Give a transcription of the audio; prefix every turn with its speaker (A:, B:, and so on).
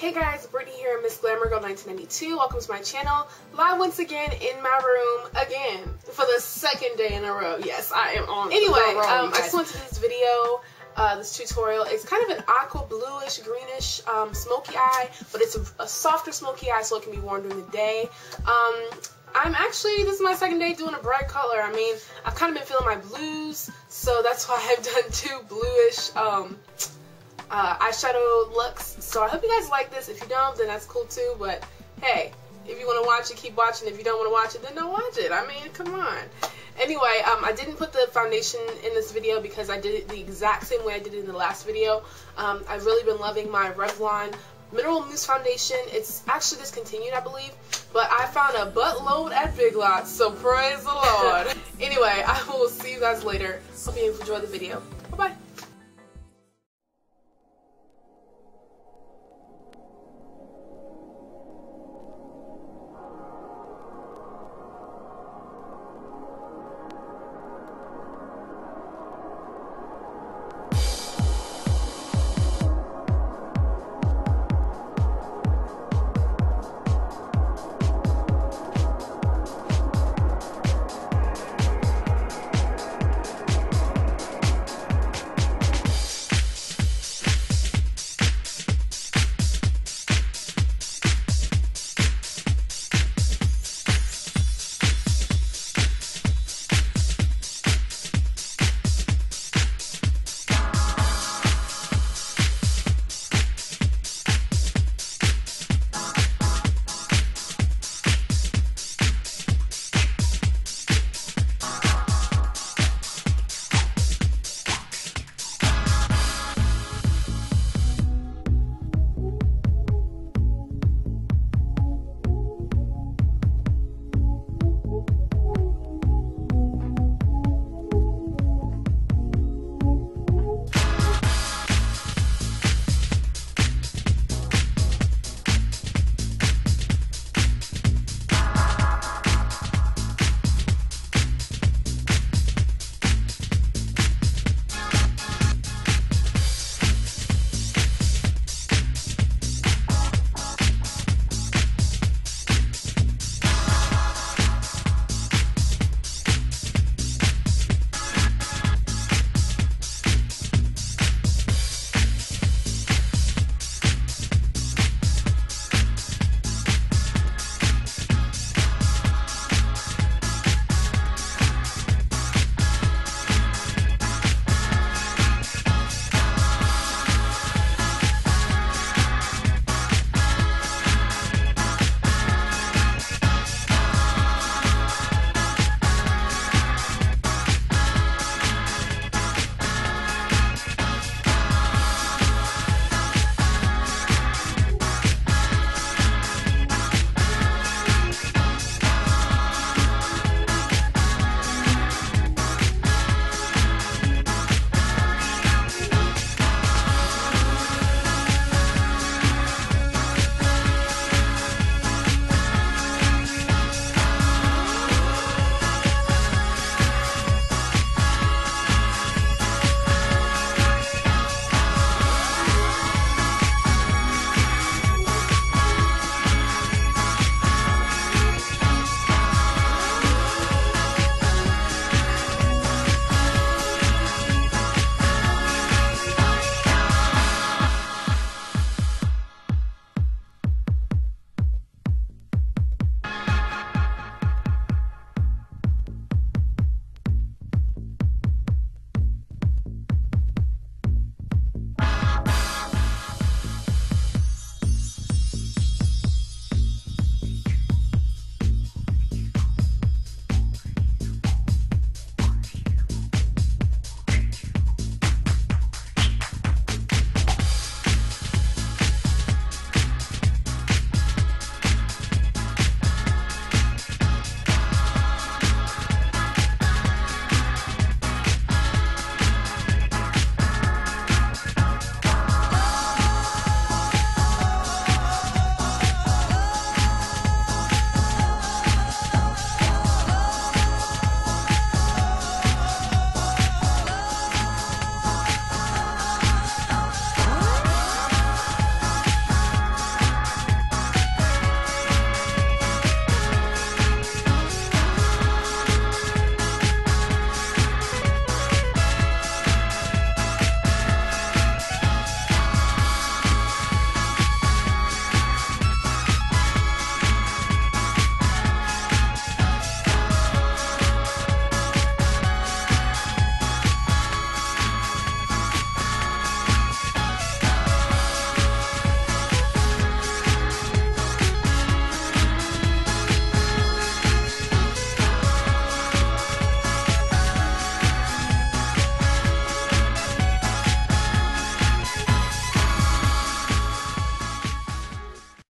A: Hey guys, Brittany here, Miss Glamour Girl 1992. Welcome to my channel. Live once again in my room again for the second day in a row. Yes, I am on. Anyway, I just wanted to do this video, this tutorial. It's kind of an aqua bluish, greenish smoky eye, but it's a softer smoky eye, so it can be worn during the day. This is my second day doing a bright color. I mean, I've kind of been feeling my blues, so that's why I've done two bluish eyeshadow looks. So I hope you guys like this. If you don't, then that's cool too, but hey, if you want to watch it, keep watching. If you don't want to watch it, then don't watch it. I mean, come on. Anyway, I didn't put the foundation in this video because I did it the exact same way I did it in the last video. I've really been loving my Revlon Mineral Mousse Foundation. It's actually discontinued, I believe, but I found a buttload at Big Lots, so praise the Lord. Anyway, I will see you guys later. Hope you enjoy the video. Bye-bye.